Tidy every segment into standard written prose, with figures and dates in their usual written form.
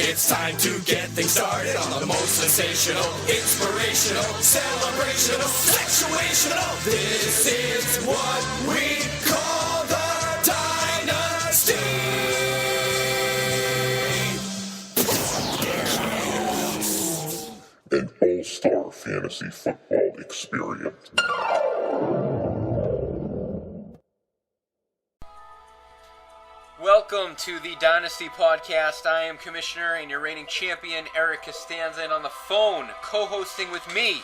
It's time to get things started on the most sensational, inspirational, celebrational, situational. This is what we call the Dynasty. An all-star fantasy football experience. Welcome to the Dynasty Podcast. I am Commissioner and your reigning champion, Eric Costanza, and on the phone, co-hosting with me,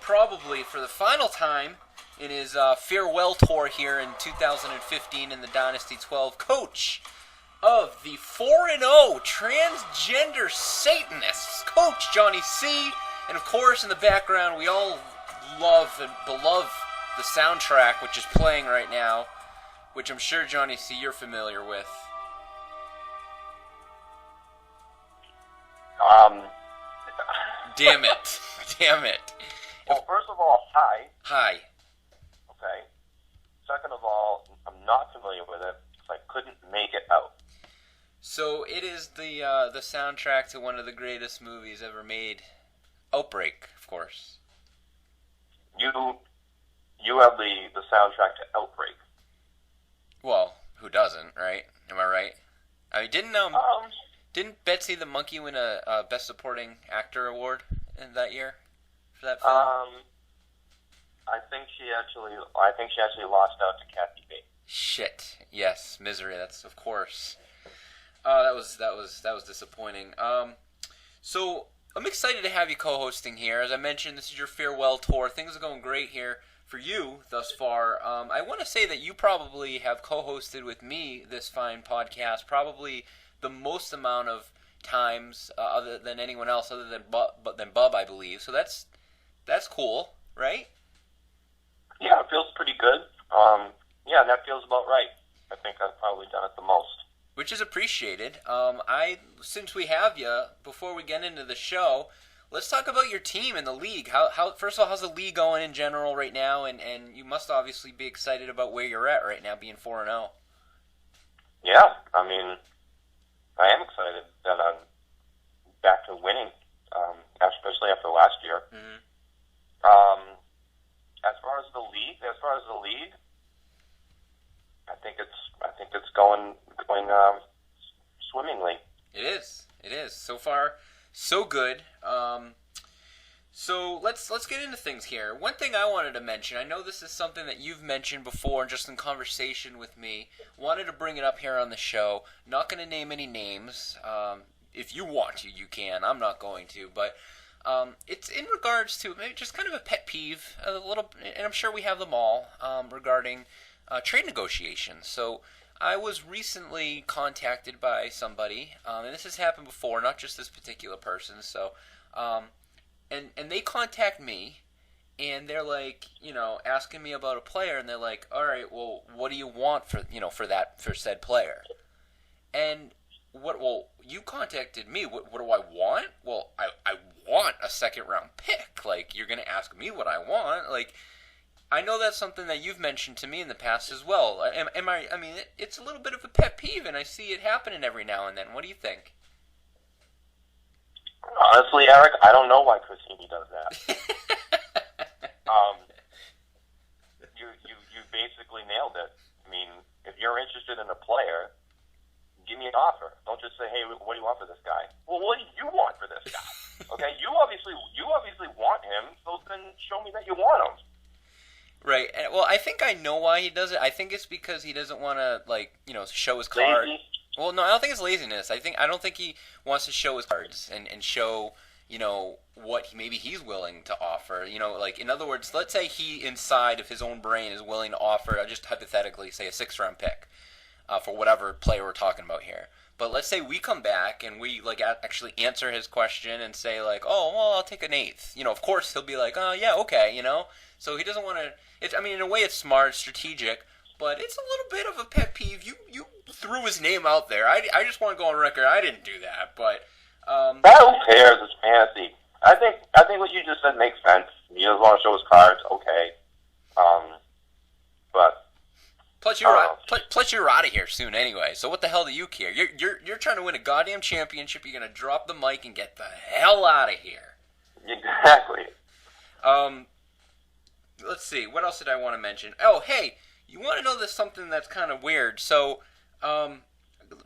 probably for the final time in his farewell tour here in 2015 in the Dynasty 12, coach of the 4-0 transgender Satanists, Coach Johnny C. And of course, in the background, we all love and beloved the soundtrack, which is playing right now, which I'm sure, Johnny C., you're familiar with. Damn it. Damn it. Well, first of all, hi. Hi. Okay. Second of all, I'm not familiar with it, so I couldn't make it out. So it is the soundtrack to one of the greatest movies ever made. Outbreak, of course. You have the soundtrack to Outbreak. Well, who doesn't, right? Am I right? I mean, didn't Betsy the Monkey win a Best Supporting Actor award in that year for that film? I think she actually lost out to Kathy Bates. Shit. Yes, Misery. That's of course. That was disappointing. So I'm excited to have you co-hosting here. As I mentioned, this is your farewell tour. Things are going great here for you thus far. I want to say that you probably have co-hosted with me this fine podcast probably the most amount of times other than anyone else, other than Bub, I believe. So that's cool, right? Yeah, it feels pretty good. Yeah, that feels about right. I think I've probably done it the most. Which is appreciated. Since we have you, before we get into the show, let's talk about your team and the league. How first of all, how's the league going in general right now? And you must obviously be excited about where you're at right now, being 4-0. Yeah, I mean, I am excited that I'm back to winning, especially after last year. Mm-hmm. As far as the league, I think it's going swimmingly. It is. So far, so good. So let's get into things here. One thing I wanted to mention, I know this is something that you've mentioned before just in conversation with me. Wanted to bring it up here on the show. Not going to name any names. If you want to, you can. I'm not going to. But it's in regards to maybe just kind of a pet peeve, a little, and I'm sure we have them all, regarding trade negotiations. So I was recently contacted by somebody, and this has happened before, not just this particular person. So, and they contact me, and they're like, asking me about a player, and they're like, all right, well, what do you want for said player? And you contacted me. What do I want? Well, I want a second round pick. Like, you're gonna ask me what I want? Like, I know that's something that you've mentioned to me in the past as well. I mean, it's a little bit of a pet peeve, and I see it happening every now and then. What do you think? Honestly, Eric, I don't know why Christine does that. You basically nailed it. I mean, if you're interested in a player, give me an offer. Don't just say, hey, what do you want for this guy? Well, what do you want for this guy? Okay, you obviously want him, so then show me that you want him. Right. Well, I think I know why he does it. I think it's because he doesn't want to, show his card. Lazy? Well, no, I don't think it's laziness. I don't think he wants to show his cards and show, what maybe he's willing to offer. In other words, let's say he inside of his own brain is willing to offer, just hypothetically, say a 6th-round pick for whatever player we're talking about here. But let's say we come back and we actually answer his question and say oh, well, I'll take an 8th. Of course he'll be like, oh yeah, okay, So he doesn't want to. In a way, it's smart, strategic, but it's a little bit of a pet peeve. You threw his name out there. I just want to go on record. I didn't do that, but who cares? It's fantasy. I think what you just said makes sense. He doesn't want to show his cards. Okay, but Plus, you're right. Plus, you're out of here soon anyway. So what the hell do you care? You're trying to win a goddamn championship. You're gonna drop the mic and get the hell out of here. Exactly. Let's see. What else did I want to mention? Oh, hey, you want to know this something that's kind of weird? So,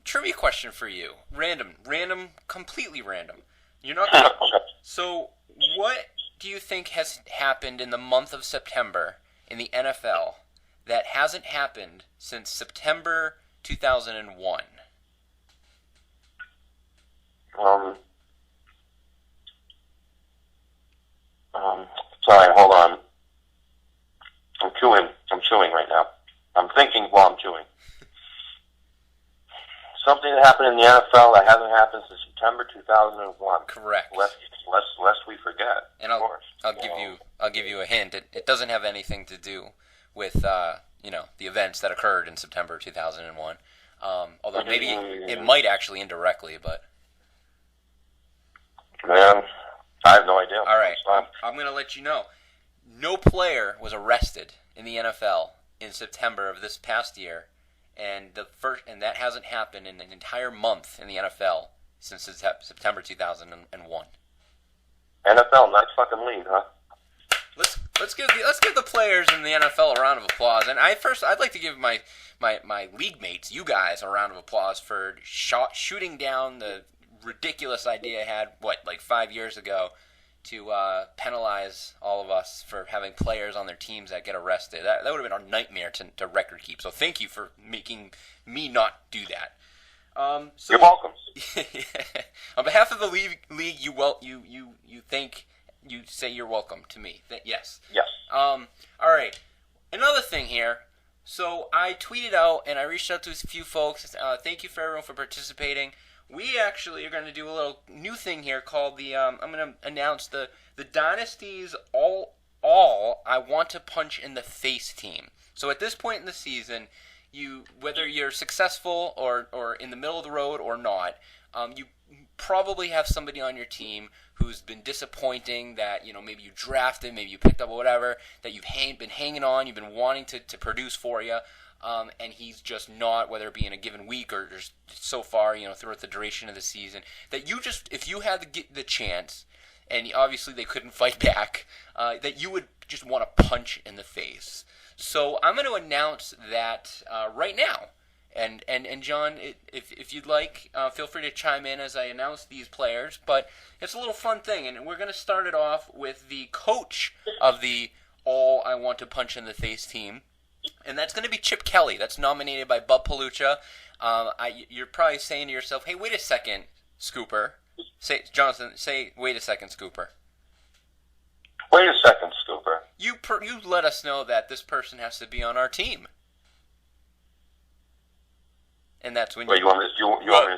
trivia question for you. Random, completely random. You're not gonna... So, what do you think has happened in the month of September in the NFL that hasn't happened since September 2001? Sorry, hold on. I'm chewing right now. I'm thinking while I'm chewing. Something that happened in the NFL that hasn't happened since September 2001. Correct. Lest we forget. And I'll give you a hint. It doesn't have anything to do with the events that occurred in September 2001. Although maybe it might actually indirectly, but man, I have no idea. All right, I'm going to let you know. No player was arrested in the NFL in September of this past year, and that hasn't happened in an entire month in the NFL since September 2001. NFL, nice fucking league, huh? Let's give the players in the NFL a round of applause. And I'd like to give my league mates, you guys, a round of applause for shooting down the ridiculous idea I had, like 5 years ago, to penalize all of us for having players on their teams that get arrested. That would have been our nightmare to record keep. So thank you for making me not do that. You're welcome. On behalf of the league, you say you're welcome to me. Yes. Yes. All right. Another thing here. So I tweeted out and I reached out to a few folks. Thank you for everyone for participating. We actually are going to do a little new thing here called the. I'm going to announce the Dynasty's all I want to punch in the face team. So at this point in the season, whether you're successful or in the middle of the road or not, you probably have somebody on your team who's been disappointing, that maybe you drafted, maybe you picked up or whatever, that you've been hanging on, you've been wanting to produce for you, and he's just not, whether it be in a given week or just so far, throughout the duration of the season, that you just, if you had the chance, and obviously they couldn't fight back, that you would just want to punch in the face. So I'm going to announce that right now. And John, if you'd like, feel free to chime in as I announce these players. But it's a little fun thing, and we're going to start it off with the coach of the All I Want to Punch in the Face team, and that's going to be Chip Kelly. That's nominated by Bub Palucha. You're probably saying to yourself, "Hey, wait a second, Scooper." Jonathan, "Wait a second, Scooper." Wait a second, Scooper. You let us know that this person has to be on our team. And that's when Wait, you want me to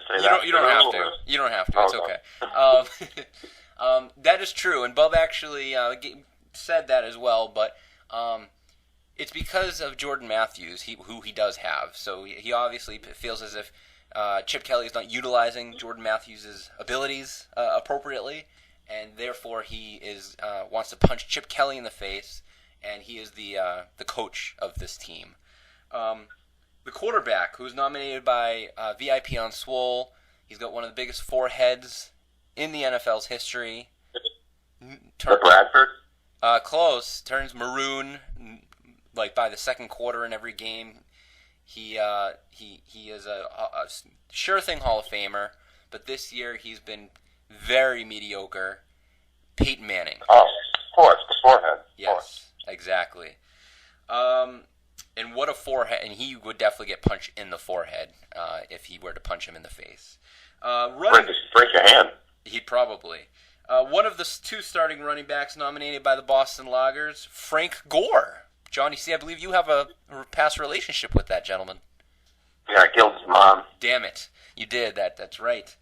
say that? You don't have to. You don't have to. It's okay. That is true, and Bub actually said that as well. But it's because of Jordan Matthews, who he does have. So he obviously feels as if Chip Kelly is not utilizing Jordan Matthews' abilities appropriately, and therefore he wants to punch Chip Kelly in the face, and he is the coach of this team. The quarterback, who's nominated by VIP on Swole, he's got one of the biggest foreheads in the NFL's history. Bradford? Close. Turns maroon like by the second quarter in every game. He is a sure thing Hall of Famer, but this year he's been very mediocre. Peyton Manning. Oh, of course, the forehead. Yes, exactly. And what a forehead! And he would definitely get punched in the forehead if he were to punch him in the face. Break your hand. He'd probably. One of the two starting running backs nominated by the Boston Loggers, Frank Gore. Johnny C., I believe you have a past relationship with that gentleman. Yeah, I killed his mom. Damn it, you did that. That's right.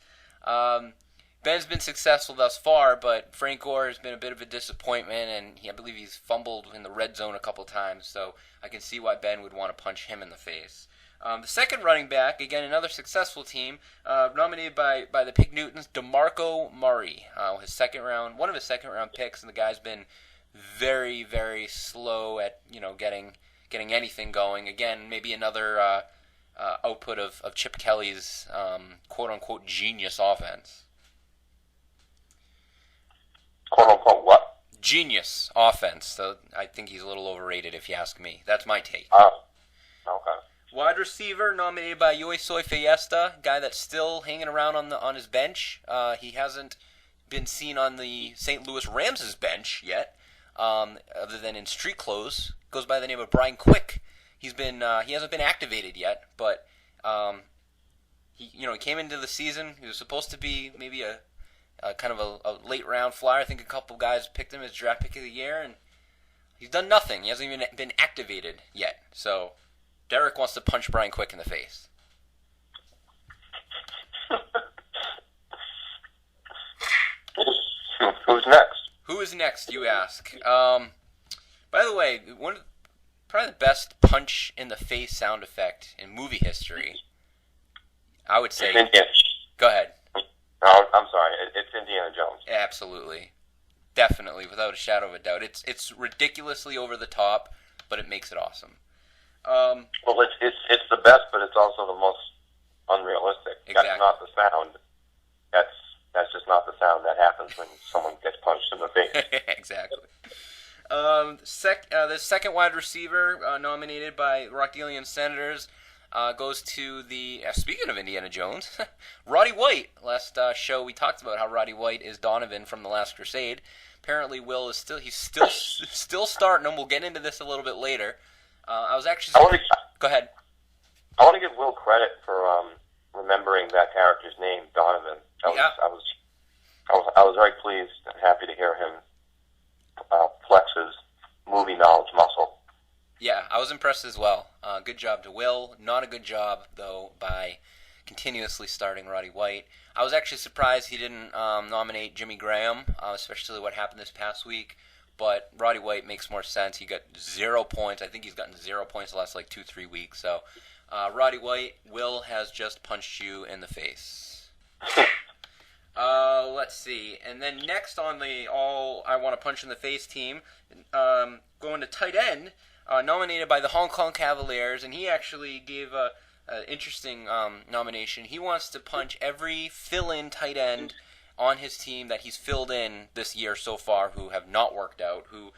Ben's been successful thus far, but Frank Gore has been a bit of a disappointment, and I believe he's fumbled in the red zone a couple times, so I can see why Ben would want to punch him in the face. The second running back, again, another successful team, nominated by the Pig Newtons, DeMarco Murray, one of his second round picks, and the guy's been very, very slow at getting anything going. Again, maybe another output of Chip Kelly's quote-unquote genius offense. Quote-unquote what? Genius offense. So I think he's a little overrated if you ask me. That's my take. Oh, okay. Wide receiver nominated by Yoisoy Fiesta, guy that's still hanging around on his bench. He hasn't been seen on the St. Louis Rams' bench yet, other than in street clothes. Goes by the name of Brian Quick. He hasn't been activated yet, but he came into the season. He was supposed to be maybe a kind of a late round flyer. I think a couple guys picked him as draft pick of the year, and he's done nothing. He hasn't even been activated yet. So Derek wants to punch Brian Quick in the face. Who's next? Who is next, you ask? By the way, probably the best punch in the face sound effect in movie history, I would say. Go ahead. Oh, I'm sorry. It's Indiana Jones. Absolutely. Definitely, without a shadow of a doubt. It's ridiculously over the top, but it makes it awesome. Well, it's the best, but it's also the most unrealistic. Exactly. That's not the sound. That's just not the sound that happens when someone gets punched in the face. Exactly. The second wide receiver nominated by Rockdalian Senators goes to the, speaking of Indiana Jones, Roddy White. Last show we talked about how Roddy White is Donovan from The Last Crusade. Apparently Will is still starting him. We'll get into this a little bit later. Go ahead. I want to give Will credit for remembering that character's name, Donovan. I was very pleased and happy to hear him flex his movie knowledge muscle. Yeah, I was impressed as well. Good job to Will. Not a good job, though, by continuously starting Roddy White. I was actually surprised he didn't nominate Jimmy Graham, especially what happened this past week. But Roddy White makes more sense. He got 0 points. I think he's gotten 0 points the last 2-3 weeks. So, Roddy White, Will has just punched you in the face. Let's see. And then next on the All I Want to Punch in the Face team, going to tight end, nominated by the Hong Kong Cavaliers, and he actually gave an interesting nomination. He wants to punch every fill-in tight end on his team that he's filled in this year so far who have not worked out, who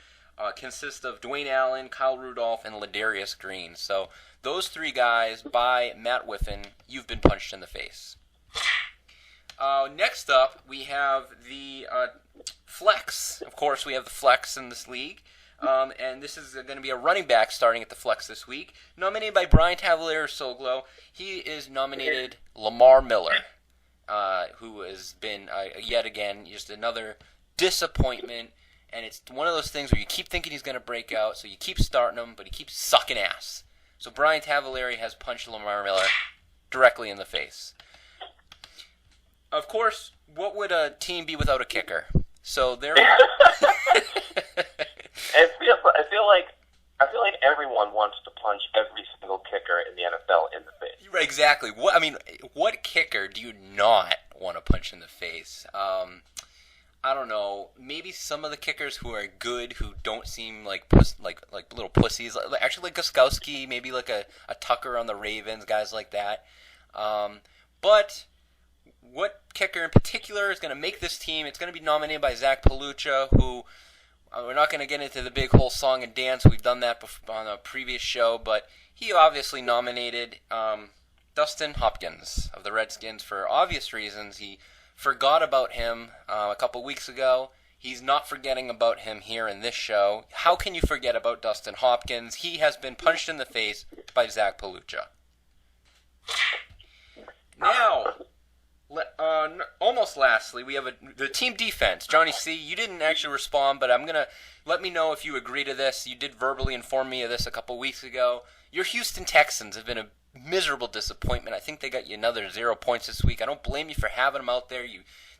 consist of Dwayne Allen, Kyle Rudolph, and Ladarius Green. So those three guys, by Matt Whiffen, you've been punched in the face. Next up, we have the flex. Of course, we have the flex in this league. And this is going to be a running back starting at the flex this week. Nominated by Brian Tavalier-Soglo, he is nominated Lamar Miller, who has been, yet again, just another disappointment. And it's one of those things where you keep thinking he's going to break out, so you keep starting him, but he keeps sucking ass. So Brian Tavalieri has punched Lamar Miller directly in the face. Of course, what would a team be without a kicker? So there. I feel like everyone wants to punch every single kicker in the NFL in the face. Right, exactly. What kicker do you not want to punch in the face? I don't know. Maybe some of the kickers who are good, who don't seem like little pussies. Actually, like Gostkowski, maybe like a Tucker on the Ravens, guys like that. But what kicker in particular is going to make this team? It's going to be nominated by Zach Palucha, who we're not going to get into the big whole song and dance. We've done that on a previous show, but he obviously nominated Dustin Hopkins of the Redskins for obvious reasons. He forgot about him a couple weeks ago. He's not forgetting about him here in this show. How can you forget about Dustin Hopkins? He has been punched in the face by Zach Palucha. Now, almost lastly, we have the team defense. Johnny C., you didn't actually respond, but let me know if you agree to this. You did verbally inform me of this a couple weeks ago. Your Houston Texans have been a miserable disappointment. I think they got you another 0 points this week. I don't blame you for having them out there.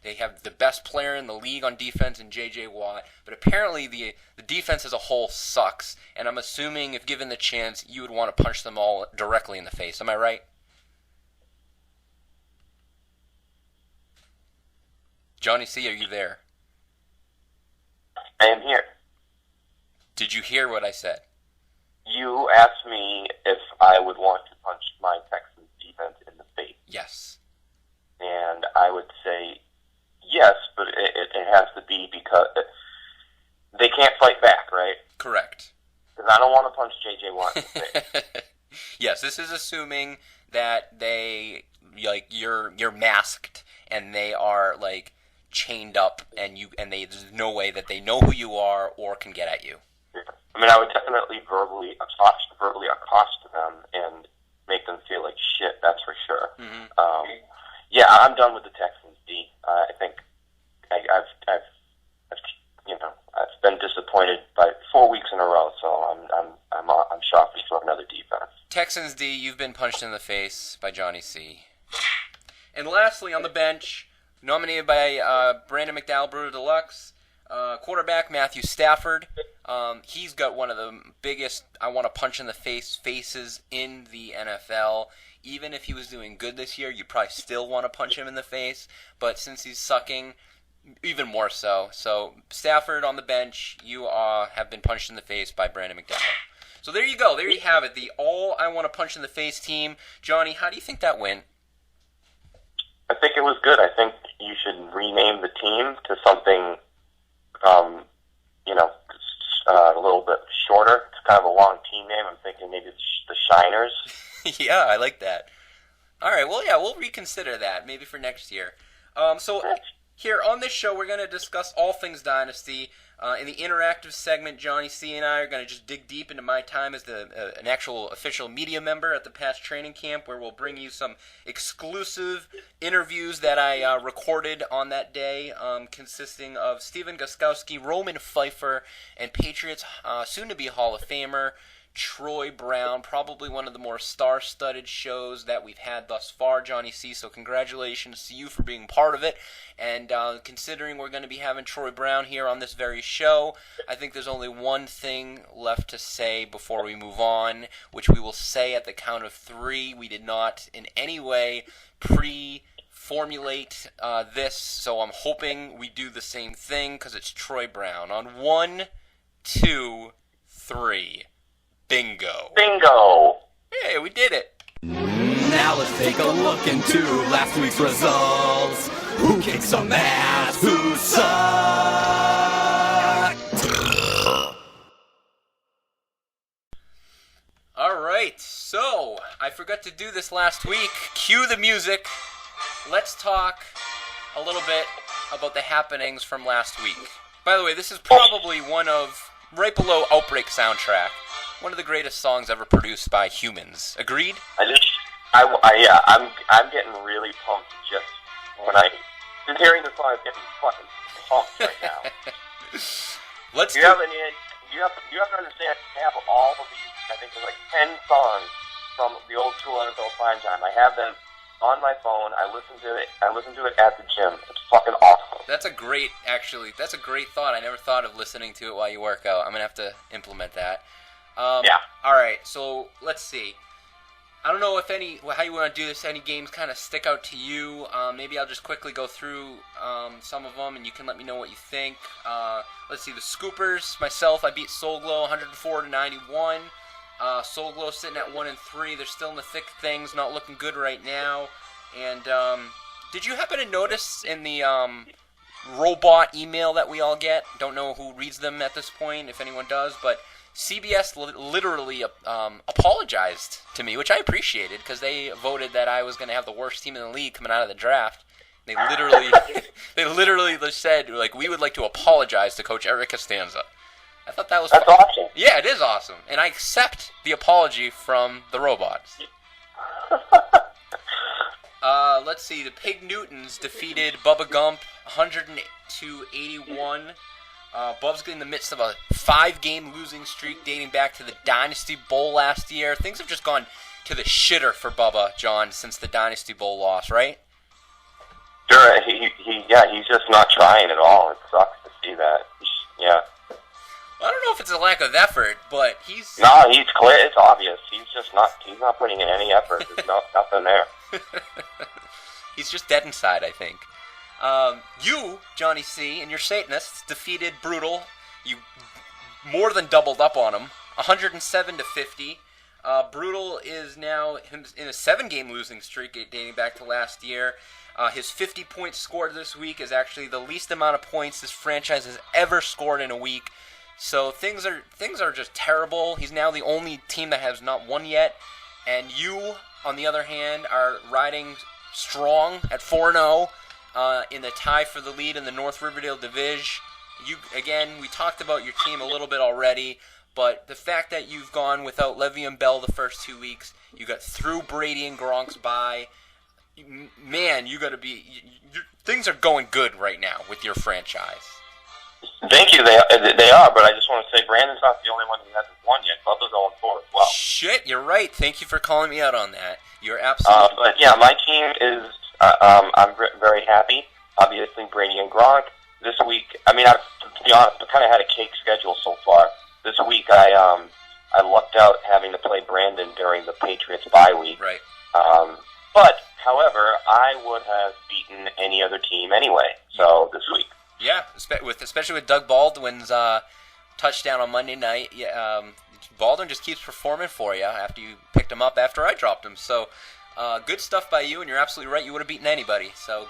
They have the best player in the league on defense in J.J. Watt, but apparently the defense as a whole sucks, and I'm assuming if given the chance, you would want to punch them all directly in the face. Am I right? Johnny C., are you there? I am here. Did you hear what I said? you asked me if I would want to punch my Texans defense in the face. Yes. And I would say yes, but it has to be because they can't fight back, right? Correct. Because I don't want to punch J.J. Watt in the face. Yes, this is assuming that they, like, you're masked and they are, like, chained up and there's no way that they know who you are or can get at you. I mean, I would definitely verbally accost them and make them feel like shit. That's for sure. Mm-hmm. Yeah, I'm done with the Texans. D. I think I've been disappointed by 4 weeks in a row. So I'm shopping for another defense. Texans D. You've been punched in the face by Johnny C. And lastly, on the bench, nominated by Brandon McDowell, Brewer Deluxe. Quarterback Matthew Stafford. He's got one of the biggest I want to punch in the faces in the NFL. Even if he was doing good this year, you probably still want to punch him in the face. But since he's sucking, even more so. So Stafford on the bench, you have been punched in the face by Brandon McDowell. So there you go. There you have it. The all I want to punch in the face team. Johnny, how do you think that went? I think it was good. I think you should rename the team to something a little bit shorter. It's kind of a long team name. I'm thinking maybe the Shiners. Yeah, I like that. All right, well, yeah, we'll reconsider that maybe for next year. So here on this show, we're going to discuss all things Dynasty. In the interactive segment, Johnny C. and I are going to just dig deep into my time as an actual official media member at the past training camp, where we'll bring you some exclusive interviews that I recorded on that day, consisting of Steven Gostkowski, Roman Pfeiffer, and Patriots soon-to-be Hall of Famer Troy Brown, probably one of the more star-studded shows that we've had thus far, Johnny C. So congratulations to you for being part of it. And considering we're going to be having Troy Brown here on this very show, I think there's only one thing left to say before we move on, which we will say at the count of 3. We did not in any way formulate this, so I'm hoping we do the same thing because it's Troy Brown. On 1, 2, 3. Bingo. Bingo! Hey, we did it. Now let's take a look into last week's results. Who kicked some ass? Who sucked? All right, so I forgot to do this last week. Cue the music. Let's talk a little bit about the happenings from last week. By the way, this is probably one of, right below Outbreak soundtrack, one of the greatest songs ever produced by humans. Agreed? I'm getting really pumped just hearing the song is getting fucking pumped right now. You have to understand, I have all of these, I think there's like 10 songs from the old school NFL Prime Time. I have them on my phone. I listen to it at the gym. It's fucking awesome. That's a great thought. I never thought of listening to it while you work out. I'm going to have to implement that. Yeah. All right, so let's see. I don't know how you want to do this. Any games kind of stick out to you? Maybe I'll just quickly go through some of them, and you can let me know what you think. Let's see. The Scoopers, myself, I beat Soulglow 104-91. Soulglow sitting at 1-3. They're still in the thick of things, not looking good right now. And did you happen to notice in the robot email that we all get? Don't know who reads them at this point, if anyone does, but CBS literally apologized to me, which I appreciated because they voted that I was going to have the worst team in the league coming out of the draft. They literally said, like, we would like to apologize to Coach Eric Costanza. I thought that was That's awesome. Yeah, it is awesome, and I accept the apology from the robots. Let's see. The Pig Newtons defeated Bubba Gump 100-81. Bub's in the midst of a 5-game losing streak dating back to the Dynasty Bowl last year. Things have just gone to the shitter for Bubba, John, since the Dynasty Bowl loss, right? Sure, he's just not trying at all. It sucks to see that. Yeah. I don't know if it's a lack of effort, but he's clear. It's obvious. He's not putting in any effort. There's nothing there. He's just dead inside, I think. You, Johnny C, and your Satanists defeated Brutal. You more than doubled up on him. 107-50. Brutal is now in a 7-game losing streak dating back to last year. His 50 points scored this week is actually the least amount of points this franchise has ever scored in a week. So things are just terrible. He's now the only team that has not won yet. And you, on the other hand, are riding strong at 4-0 in the tie for the lead in the North Riverdale Division. We talked about your team a little bit already. But the fact that you've gone without Le'Veon Bell the first 2 weeks, you got through Brady and Gronk's bye, man, you got to be. Things are going good right now with your franchise. Thank you. They are, but I just want to say Brandon's not the only one who hasn't won yet. Bubba's 0-4 as well. Shit, you're right. Thank you for calling me out on that. You're absolutely. But yeah, my team is. I'm very happy. Obviously, Brady and Gronk this week. I mean, to be honest, I've kind of had a cake schedule so far. This week, I lucked out having to play Brandon during the Patriots bye week. Right. But, however, I would have beaten any other team anyway. So this week. Yeah, especially with Doug Baldwin's touchdown on Monday night. Yeah, Baldwin just keeps performing for you after you picked him up after I dropped him. So good stuff by you, and you're absolutely right. You would have beaten anybody. So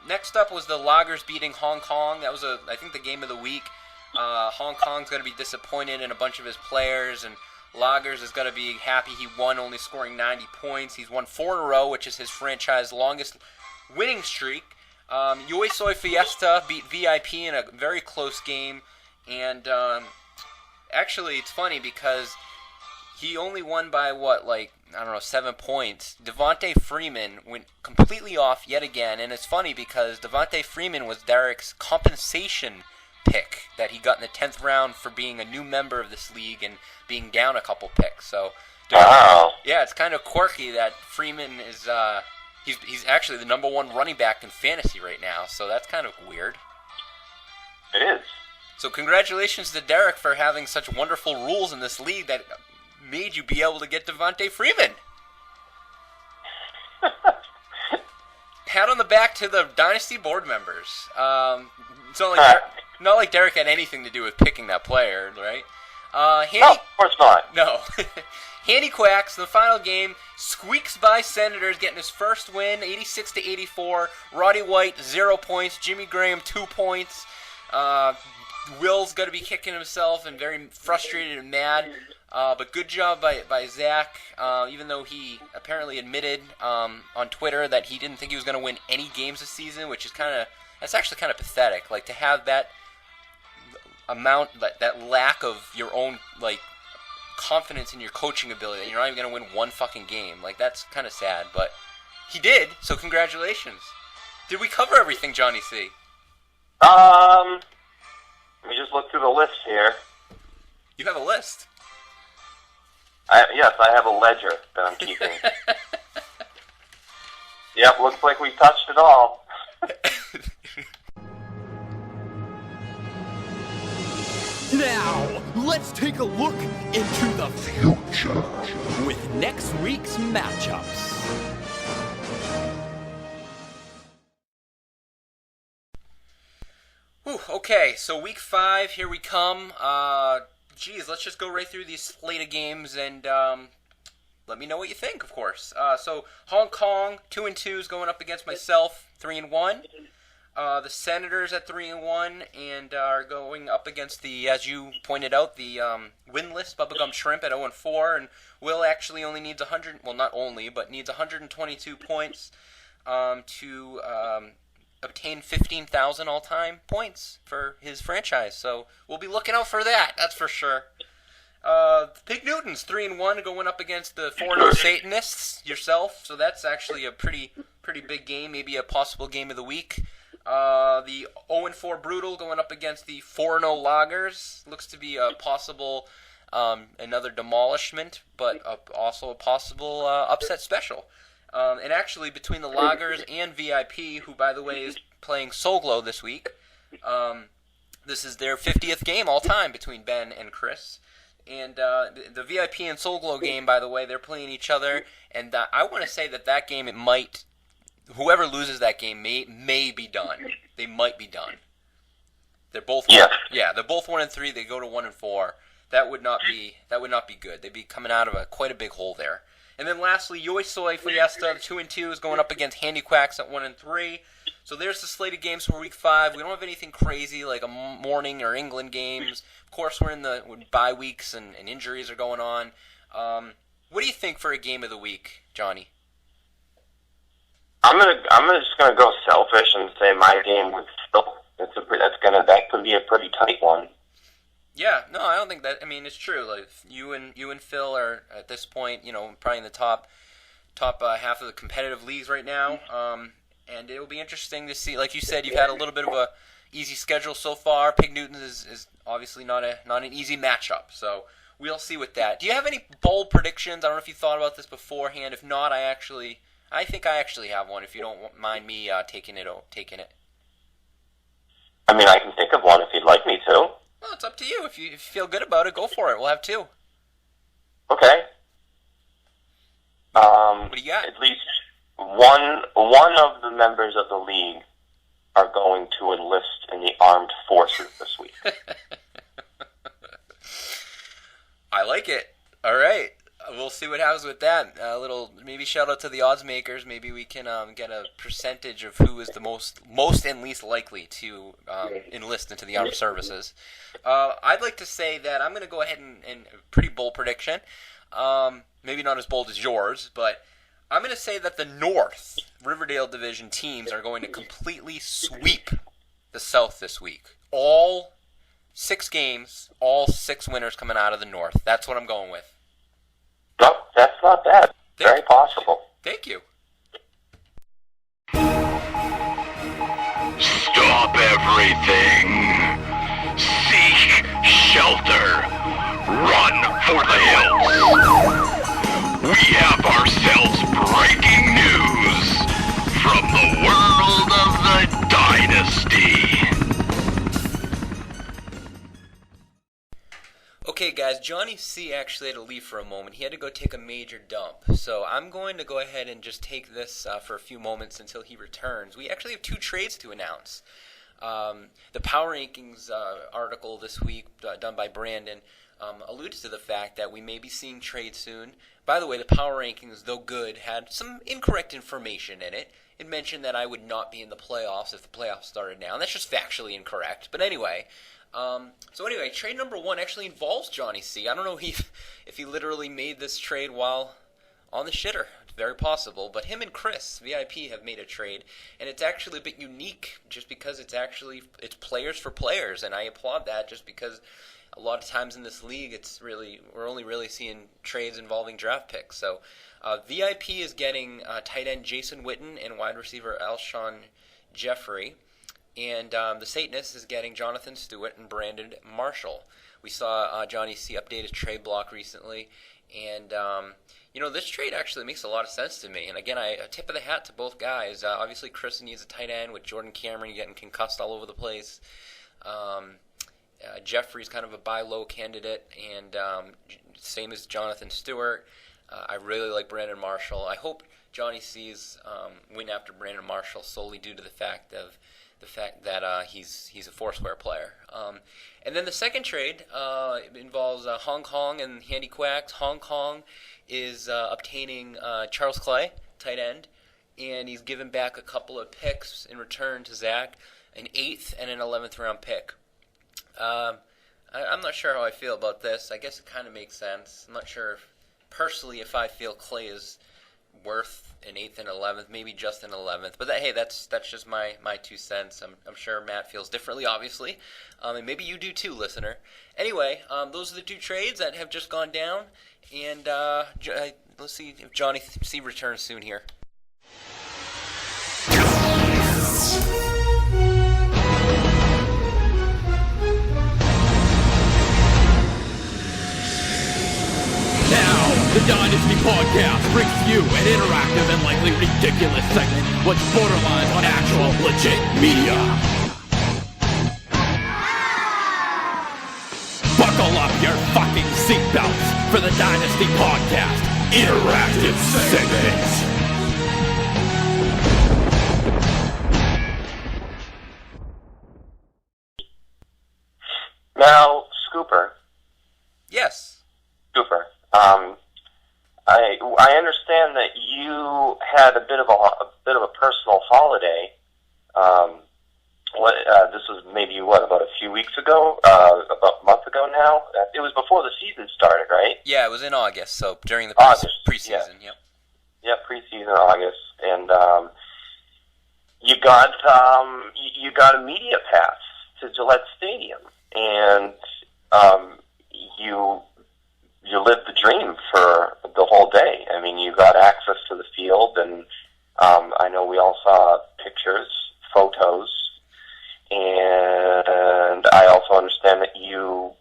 next up was the Loggers beating Hong Kong. That was I think the game of the week. Hong Kong's going to be disappointed in a bunch of his players, and Loggers is going to be happy he won, only scoring 90 points. He's won 4 in a row, which is his franchise's longest winning streak. Yoi Soy Fiesta beat VIP in a very close game, and actually it's funny because he only won by 7 points. Devontae Freeman went completely off yet again, and it's funny because Devontae Freeman was Derek's compensation pick that he got in the 10th round for being a new member of this league and being down a couple picks. So, wow. Yeah, it's kind of quirky that Freeman is he's actually the number 1 running back in fantasy right now. So that's kind of weird. It is. So congratulations to Derek for having such wonderful rules in this league that made you be able to get Devontae Freeman. Pat on the back to the Dynasty board members. It's not like Derek had anything to do with picking that player, right? No, of course not. No. Handy Quacks, the final game, squeaks by Senators, getting his first win, 86-84. Roddy White, 0 points. Jimmy Graham, 2 points. Will's going to be kicking himself and very frustrated and mad. But good job by Zach, even though he apparently admitted on Twitter that he didn't think he was going to win any games this season, which is that's actually kind of pathetic. Like, to have that amount, that lack of your own, confidence in your coaching ability, that you're not even going to win one fucking game. That's kind of sad, but he did, so congratulations. Did we cover everything, Johnny C? Let me just look through the list here. You have a list? Yes, I have a ledger that I'm keeping. Yep, looks like we touched it all. Now, let's take a look into the future with next week's matchups. Okay, so week 5, here we come. Let's just go right through these slate of games and let me know what you think, of course. So Hong Kong, 2-2 is going up against myself, 3-1. The Senators at 3-1 and are going up against as you pointed out, the winless Bubblegum Shrimp at 0-4. And Will actually only needs needs 122 points to obtain 15,000 all-time points for his franchise. So we'll be looking out for that, that's for sure. Pig Newtons 3-1 going up against the 4-0 Satanists, yourself. So that's actually a pretty big game, maybe a possible game of the week. The 0-4 Brutal going up against the 4-0 Loggers. Looks to be a possible another demolishment, but also a possible upset special. And actually, between the Loggers and VIP, who, by the way, is playing Soul Glow this week, this is their 50th game all time between Ben and Chris. And the VIP and Soul Glow game, by the way, they're playing each other. And I want to say that game, whoever loses that game may be done. They might be done. They're both they're both 1-3. They go to 1-4. That would not be good. They'd be coming out of quite a big hole there. And then lastly, Yoi Soy Fiesta 2-2 is going up against Handy Quacks at 1-3. So there's the slate of games for Week 5. We don't have anything crazy like a morning or England games. Of course, we're in the bye weeks and injuries are going on. What do you think for a game of the week, Johnny? I'm just gonna go selfish and say my game with Phil. That could be a pretty tight one. Yeah, no, I don't think that. I mean, it's true. Like you and Phil are at this point, probably in the top half of the competitive leagues right now. And it will be interesting to see. Like you said, you've had a little bit of a easy schedule so far. Pig Newton is obviously not an easy matchup. So we'll see with that. Do you have any bold predictions? I don't know if you thought about this beforehand. If not, I think I actually have one. If you don't mind me taking it. I mean, I can think of one if you'd like me to. Well, it's up to you. If you feel good about it, go for it. We'll have two. Okay. What do you got? At least one of the members of the league are going to enlist in the armed forces this week. I like it. All right. We'll see what happens with that. A little maybe shout out to the odds makers. Maybe we can get a percentage of who is the most and least likely to enlist into the armed services. I'd like to say that I'm going to go ahead and pretty bold prediction. Maybe not as bold as yours, but I'm going to say that the North Riverdale Division teams are going to completely sweep the South this week. All 6 games, all 6 winners coming out of the North. That's what I'm going with. No, that's not bad. Very possible. Thank you. Stop everything. Seek shelter. Run for the hills. We have ourselves breaking news from the world of the Dynasty. Okay, guys, Johnny C. actually had to leave for a moment. He had to go take a major dump. So I'm going to go ahead and just take this for a few moments until he returns. We actually have 2 trades to announce. The Power Rankings article this week done by Brandon alludes to the fact that we may be seeing trades soon. By the way, the Power Rankings, though good, had some incorrect information in it. It mentioned that I would not be in the playoffs if the playoffs started now. And that's just factually incorrect. But anyway... So anyway, trade number 1 actually involves Johnny C. I don't know if he literally made this trade while on the shitter. It's very possible. But him and Chris, VIP, have made a trade. And it's actually a bit unique just because it's players for players. And I applaud that just because a lot of times in this league, we're only really seeing trades involving draft picks. So VIP is getting tight end Jason Witten and wide receiver Alshon Jeffrey. And the Satanist is getting Jonathan Stewart and Brandon Marshall. We saw Johnny C. update his trade block recently. And, this trade actually makes a lot of sense to me. And again, a tip of the hat to both guys. Obviously, Chris needs a tight end with Jordan Cameron getting concussed all over the place. Jeffrey's kind of a buy low candidate. And same as Jonathan Stewart. I really like Brandon Marshall. I hope Johnny C's win after Brandon Marshall solely due to the fact that he's a Foursquare player. And then the second trade involves Hong Kong and Handy Quacks. Hong Kong is obtaining Charles Clay, tight end, and he's given back a couple of picks in return to Zach, an 8th and an 11th round pick. I'm not sure how I feel about this. I guess it kind of makes sense. I'm not sure personally if I feel Clay is worth an 8th and 11th, maybe just an 11th. But that's just my 2 cents. I'm sure Matt feels differently, obviously. And maybe you do too, listener. Anyway, those are the 2 trades that have just gone down. And let's see if Johnny C. returns soon here. The Dynasty Podcast brings you an interactive and likely ridiculous segment, what's borderline on actual legit media. Buckle up your fucking seatbelts for the Dynasty Podcast interactive segment. Now, Scooper, bit of a personal holiday. This was maybe about a few weeks ago, about a month ago now. It was before the season started, right? Yeah, it was in August, so during the preseason. Yeah. Yeah, preseason August, and you got a media pass to Gillette Stadium, and you lived the dream for the whole day. I mean, you got access to the field, and I know we all saw pictures, photos, and I also understand that you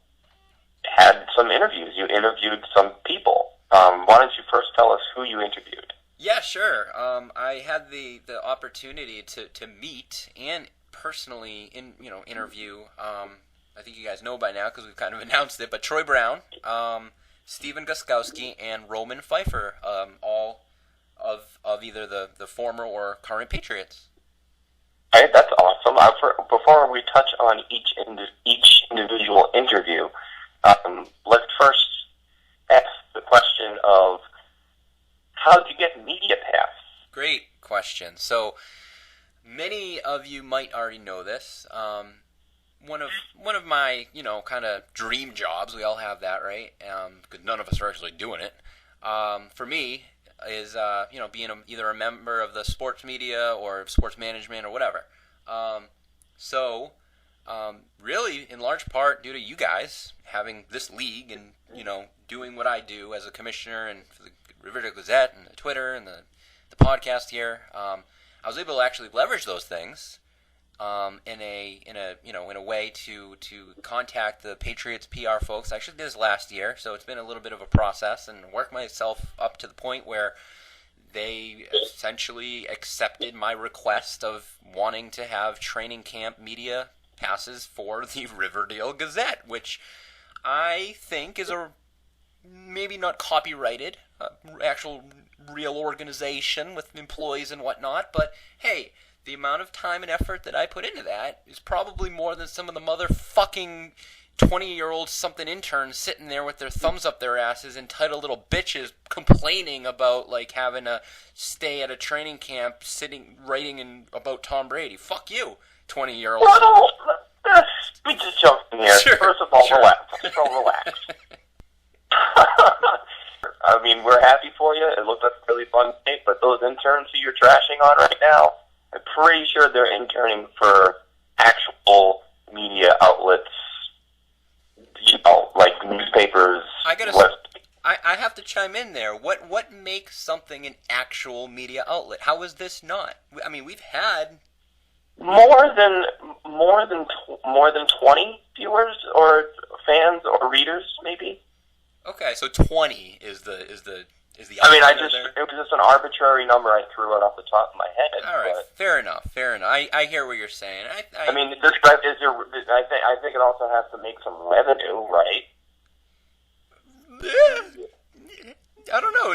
had some interviews. You interviewed some people. Why don't you first tell us who you interviewed? Yeah, sure. I had the opportunity to meet and personally interview. I think you guys know by now because we've kind of announced it. But Troy Brown, Steven Gostkowski, and Roman Pfeiffer, all of either the former or current Patriots. All right, that's awesome. Before we touch on each individual interview, let's first ask the question of how did you get media pass? Great question. So many of you might already know this. One of my kind of dream jobs. We all have that, right? Because none of us are actually doing it. For me, is being either a member of the sports media or sports management or whatever. Really, in large part due to you guys having this league and doing what I do as a commissioner and for the Riverdale Gazette and the Twitter and the podcast here, I was able to actually leverage those things in a way to contact the Patriots PR folks. I actually did this last year, so it's been a little bit of a process and work myself up to the point where they essentially accepted my request of wanting to have training camp media passes for the Riverdale Gazette, which I think is a maybe not copyrighted, actual real organization with employees and whatnot, but hey, the amount of time and effort that I put into that is probably more than some of the motherfucking 20-year-old something interns sitting there with their thumbs up their asses, entitled little bitches complaining about like having to stay at a training camp writing about Tom Brady. Fuck you, 20-year-old. Well, let me just jump in here. Sure, First of all, sure. relax. I mean, we're happy for you. It looked like a really fun day, but those interns who you're trashing on right now, I'm pretty sure they're interning for actual media outlets, like newspapers. I have to chime in there. What makes something an actual media outlet? How is this not? I mean, we've had more than 20 viewers or fans or readers, maybe. Okay, so 20 is the. I mean, there. it was just an arbitrary number I threw out off the top of my head. All right, but, fair enough. I hear what you're saying. I mean, I think it also has to make some revenue, right? I don't know.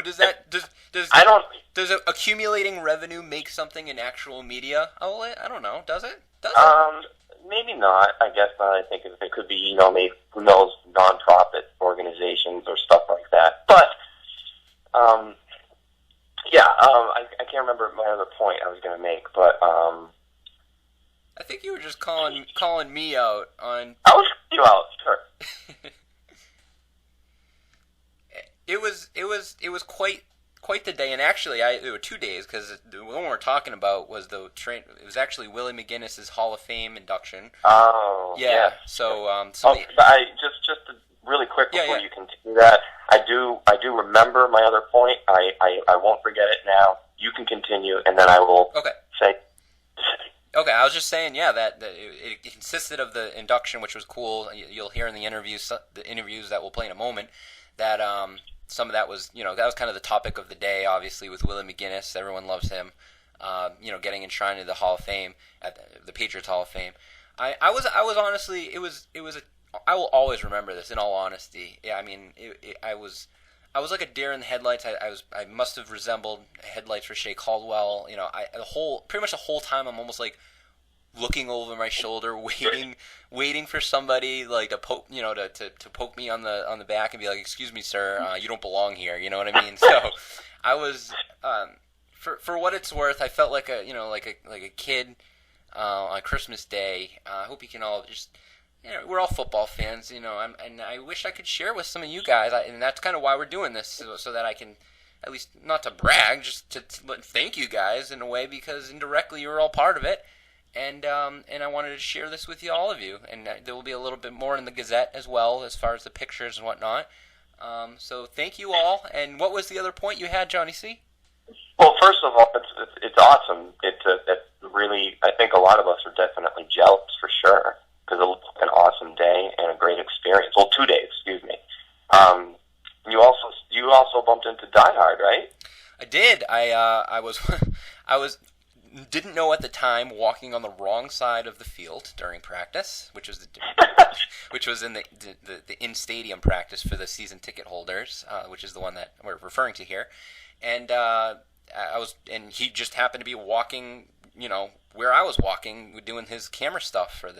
Does accumulating revenue make something an actual media outlet? I don't know. Does it? Maybe not. I guess not. I think it could be, maybe, who knows, nonprofit organizations or stuff like that. But, I can't remember my other point I was going to make, but, I think you were just calling me out on. I was calling you out, sure. It was quite the day, and actually, there were 2 days because the one we're talking about was it was actually Willie McGinnis's Hall of Fame induction. Oh, yeah. So, just really quick before you continue that, I do remember my other point. I won't forget it now. You can continue, and then I will say. Okay, I was just saying, that it consisted of the induction, which was cool. You'll hear in the interviews that we'll play in a moment, that some of that was, that was kind of the topic of the day, obviously, with Willie McGinnis. Everyone loves him, getting enshrined into the Hall of Fame, at the Patriots Hall of Fame. I was honestly, I will always remember this, in all honesty. Yeah, I mean, I was like a deer in the headlights. I must have resembled headlights for Shea Caldwell. Pretty much the whole time I'm almost like looking over my shoulder, waiting for somebody like to poke, to poke me on the back and be like, "Excuse me, sir, you don't belong here." You know what I mean? So I was for what it's worth, I felt like a kid on Christmas Day. I hope you can all just, we're all football fans, and I wish I could share with some of you guys, and that's kind of why we're doing this, so that I can, at least not to brag, just to thank you guys in a way, because indirectly you're all part of it, and I wanted to share this with all of you, and there will be a little bit more in the Gazette as well, as far as the pictures and whatnot. So thank you all. And what was the other point you had, Johnny C? Well, first of all, it's awesome. It's really, I think a lot of us are definitely jealous for sure, because it looked like an awesome day and a great experience. Well, 2 days, excuse me. You also bumped into Die Hard, right? I did. I was didn't know at the time, walking on the wrong side of the field during practice, which was in the in-stadium practice for the season ticket holders, which is the one that we're referring to here. And and he just happened to be walking, where I was walking, doing his camera stuff for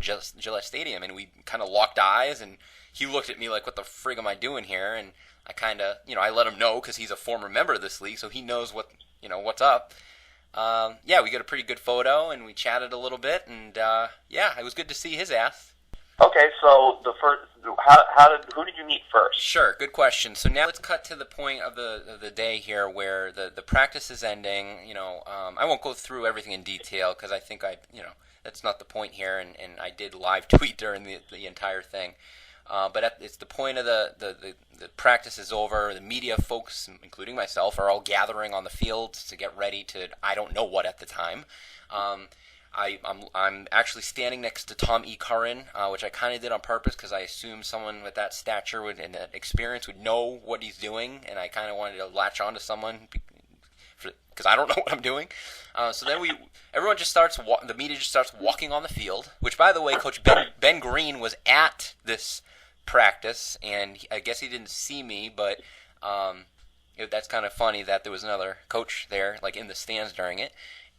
Gillette Stadium, and we kind of locked eyes, and he looked at me like, "What the frig am I doing here?" And I kind of, I let him know, because he's a former member of this league, so he knows what's up. We got a pretty good photo, and we chatted a little bit, and it was good to see his ass. Okay, so who did you meet first? Sure, good question. So now let's cut to the point of the day here, where the practice is ending. I won't go through everything in detail, because I think that's not the point here, and I did live tweet during the entire thing. But it's the point of the practice is over. The media folks, including myself, are all gathering on the field to get ready to, I don't know what at the time. I'm actually standing next to Tom E. Curran, which I kind of did on purpose, because I assumed someone with that stature and that experience would know what he's doing, and I kind of wanted to latch on to someone because I don't know what I'm doing. So then everyone just starts, the media just starts walking on the field, which, by the way, Coach Ben Green was at this practice, and I guess he didn't see me, but that's kind of funny that there was another coach there, like in the stands during it.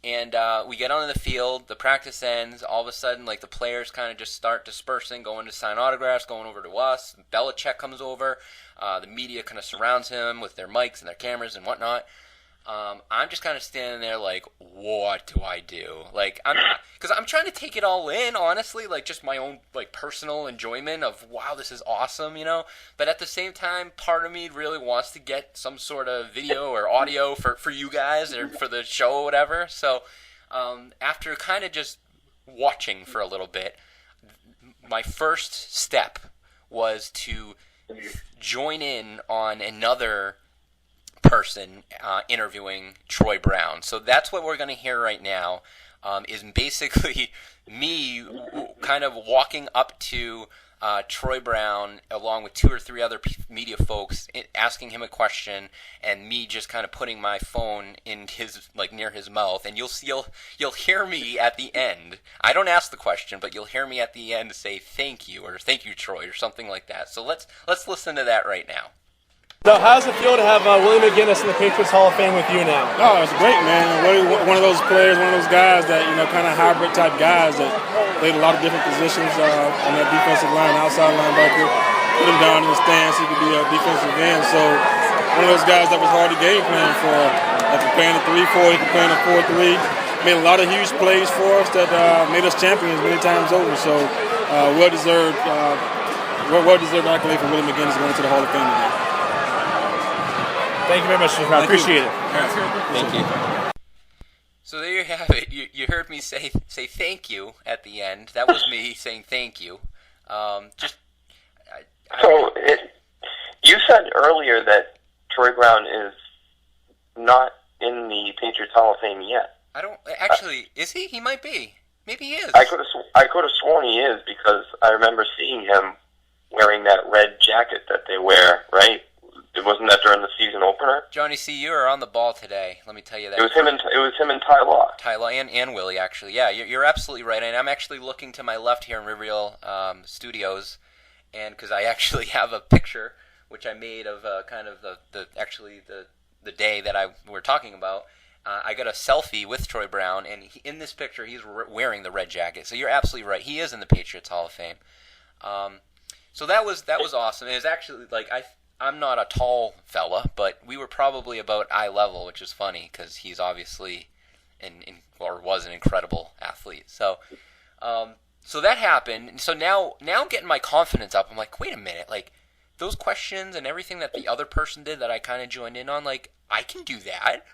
And we get onto the field, the practice ends, all of a sudden, like, the players kind of just start dispersing, going to sign autographs, going over to us. Belichick comes over, the media kind of surrounds him with their mics and their cameras and whatnot. I'm just kind of standing there like, what do I do? Like, because I'm trying to take it all in, honestly, like, just my own, like, personal enjoyment of, wow, this is awesome, But at the same time, part of me really wants to get some sort of video or audio for you guys or for the show or whatever. So after kind of just watching for a little bit, my first step was to join in on another person interviewing Troy Brown. So that's what we're going to hear right now, is basically me kind of walking up to Troy Brown along with 2 or 3 other media folks, asking him a question, and me just kind of putting my phone in his, like, near his mouth. And you'll hear me at the end. I don't ask the question, but you'll hear me at the end say thank you, or thank you, Troy, or something like that. So let's listen to that right now. So how does it feel to have Willie McGinnis in the Patriots Hall of Fame with you now? Oh, it's great, man. Willie's one of those players, one of those guys that, kind of hybrid type guys that played a lot of different positions on that defensive line, outside linebacker. Put him down in the stance, he could be a defensive end. So one of those guys that was hard to game plan for. If you're playing a 3-4, he could play in a 4-3. Made a lot of huge plays for us that made us champions many times over. So well-deserved accolade for Willie McGinnis going to the Hall of Fame today. Thank you very much, I appreciate it. Thank you. So there you have it. You heard me say thank you at the end. That was me saying thank you. You said earlier that Troy Brown is not in the Patriots Hall of Fame yet. I don't actually. Is he? He might be. Maybe he is. I could have sworn he is, because I remember seeing him wearing that red jacket that they wear, right? Wasn't that during the season opener? Johnny C., you are on the ball today. Let me tell you that. It was him and Ty Law. Ty Law and Willie, actually. Yeah, you're absolutely right. And I'm actually looking to my left here in Riverdale Studios, and because I actually have a picture which I made of kind of the day that we're talking about. I got a selfie with Troy Brown, and in this picture he's wearing the red jacket. So you're absolutely right. He is in the Patriots Hall of Fame. So that was awesome. It was actually like I'm not a tall fella, but we were probably about eye level, which is funny because he's obviously was an incredible athlete. So, so that happened. And so now I'm getting my confidence up. I'm like, wait a minute, like those questions and everything that the other person did that I kind of joined in on, like I can do that.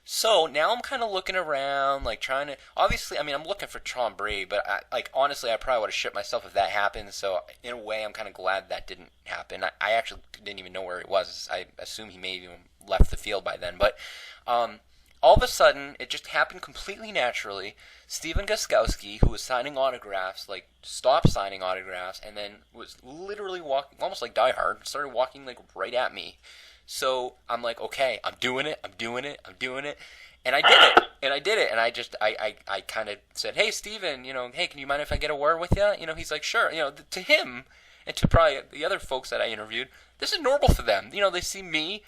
So now I'm kind of looking around, like trying to. Obviously, I mean, I'm looking for Tom Brady, but honestly, I probably would have shit myself if that happened. So in a way, I'm kind of glad that didn't happen. I actually didn't even know where he was. I assume he may have even left the field by then. But all of a sudden, it just happened completely naturally. Steven Gostkowski, who was signing autographs, like stopped signing autographs, and then was literally walking, almost like Die Hard, started walking like right at me. So I'm like, okay, I'm doing it. And I did it. And I kind of said, hey, Steven, hey, can you mind if I get a word with you? He's like, sure. To him and to probably the other folks that I interviewed, this is normal for them. They see me,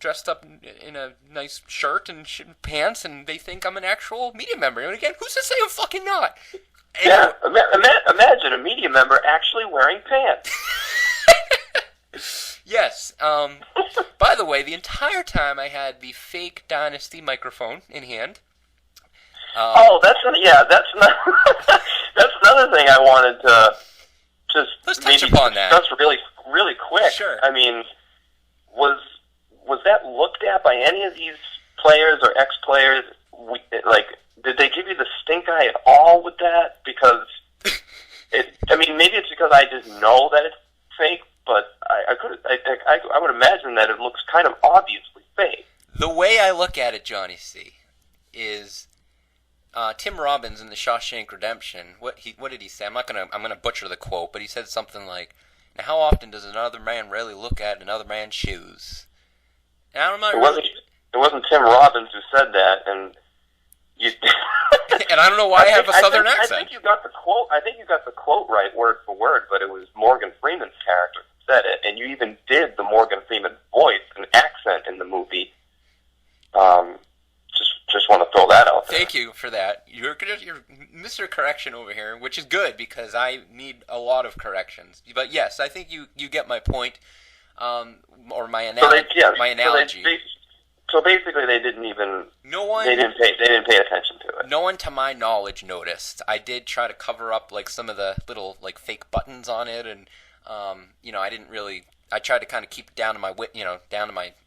dressed up in a nice shirt and pants, and they think I'm an actual media member. And again, who's to say I'm fucking not? And imagine a media member actually wearing pants. Yes. By the way, the entire time I had the fake Dynasty microphone in hand. That's another thing I wanted to just let's touch upon that. That's really, really quick. Sure. I mean, was that looked at by any of these players or ex-players? Did they give you the stink eye at all with that? Because maybe it's because I just know that it's fake. But I would imagine that it looks kind of obviously fake. The way I look at it, Johnny C, is Tim Robbins in the Shawshank Redemption. What did he say? I'm gonna butcher the quote, but he said something like, "Now, how often does another man really look at another man's shoes?" And I'm not. It wasn't Tim Robbins who said that, and you. And I don't know why I have a southern accent. I think you got the quote. I think you got the quote right, word for word, but it was Morgan Freeman's character who said it, and you even did the Morgan Freeman voice and accent in the movie. Just want to throw that out there. Thank you for that. You're Mr. Correction over here, which is good because I need a lot of corrections. But yes, I think you get my point, or my analogy. So basically, they didn't even. They didn't pay attention to it. No one, to my knowledge, noticed. I did try to cover up like some of the little like fake buttons on it, and I didn't really. I tried to kind of keep it down to my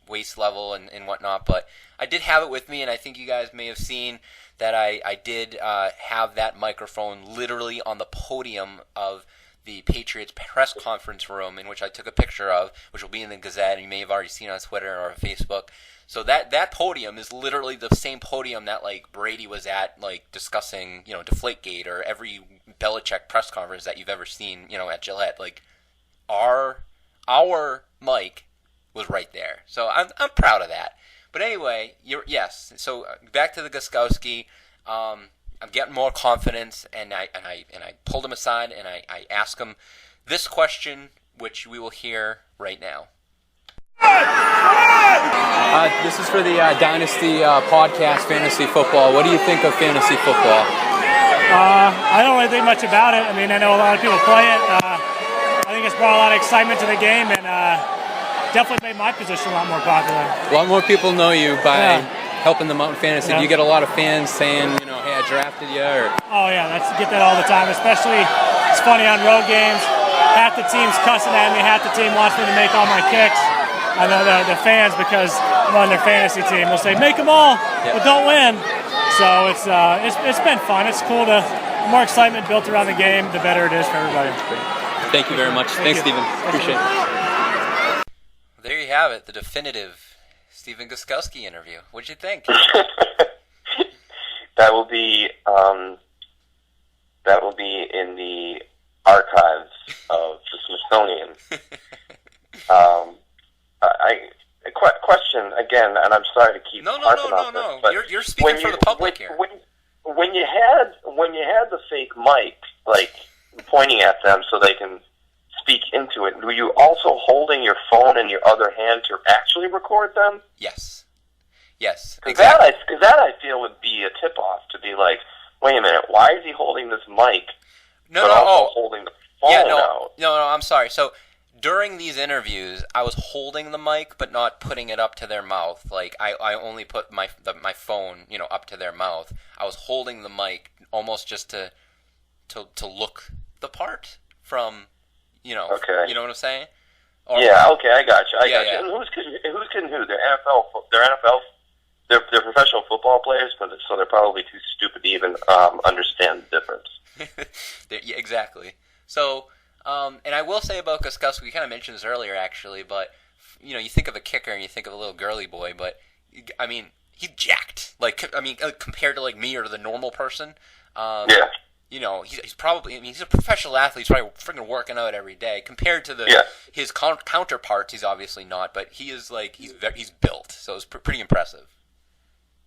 waist level and whatnot, but I did have it with me, and I think you guys may have seen that I did have that microphone literally on the podium of the Patriots press conference room, in which I took a picture of, which will be in the Gazette, and you may have already seen on Twitter or Facebook. So that podium is literally the same podium that like Brady was at, like discussing Deflategate or every Belichick press conference that you've ever seen, at Gillette. Like our mic was right there, so I'm proud of that. But anyway, yes. So back to the Gostkowski. I'm getting more confidence, and I pulled him aside and I asked him this question, which we will hear right now. This is for the Dynasty podcast, Fantasy Football. What do you think of fantasy football? I don't really think much about it. I mean, I know a lot of people play it. I think it's brought a lot of excitement to the game, and definitely made my position a lot more popular. A lot more people know you by helping them out in fantasy. Do you get a lot of fans saying, hey, I drafted you? Or? Oh, yeah, get that all the time. Especially, it's funny on road games. Half the team's cussing at me. Half the team wants me to make all my kicks. I know the fans, because I'm on their fantasy team, will say, make them all, but don't win. So it's been fun. It's cool. The more excitement built around the game, the better it is for everybody. Thank you very much. Thanks, Steven. Appreciate it. There you have it, the definitive Steven Gostkowski interview. What'd you think? That will be in the archives of the Smithsonian. Question again, and I'm sorry to keep harping on this, but you're speaking for the public here. When you had the fake mic, like pointing at them so they can speak into it, were you also holding your phone in your other hand to actually record them? Yes, Because exactly. that I feel would be a tip-off to be like, wait a minute, why is he holding this mic? Holding the phone out? No, I'm sorry. So during these interviews, I was holding the mic but not putting it up to their mouth. Like I only put my phone, up to their mouth. I was holding the mic almost just to look the part from, Okay. You know what I'm saying? Yeah. Okay, I got you. Yeah. And who's kidding who? They're professional football players, so they're probably too stupid to even understand the difference. Yeah, exactly. So, and I will say about Guskus, we kind of mentioned this earlier, actually, but you think of a kicker and you think of a little girly boy, but I mean, he's jacked. Compared to like me or the normal person. Yeah. He's probably. He's a professional athlete. He's probably freaking working out every day. Compared to his counterparts, he's obviously not. But he is like he's built, so it's pretty impressive.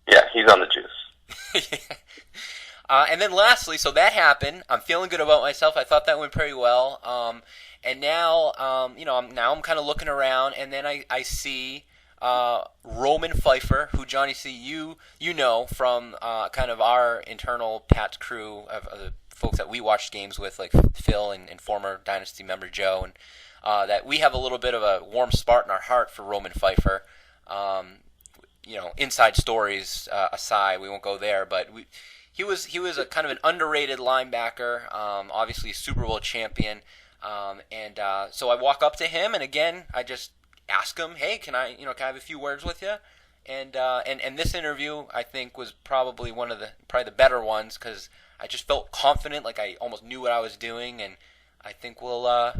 Yeah, he's on the juice. And then lastly, so that happened. I'm feeling good about myself. I thought that went pretty well. And now, I'm kind of looking around, and then I see Roman Pfeiffer, who, Johnny C, you know from kind of our internal Pat's crew of the folks that we watched games with, like Phil and former Dynasty member Joe, and that we have a little bit of a warm spot in our heart for Roman Pfeiffer. Inside stories aside, we won't go there, but he was a kind of an underrated linebacker, obviously Super Bowl champion, and so I walk up to him, and again, I just ask him, hey, can I have a few words with you? And this interview, I think, was probably one of the better ones, because I just felt confident, like I almost knew what I was doing, and I think we'll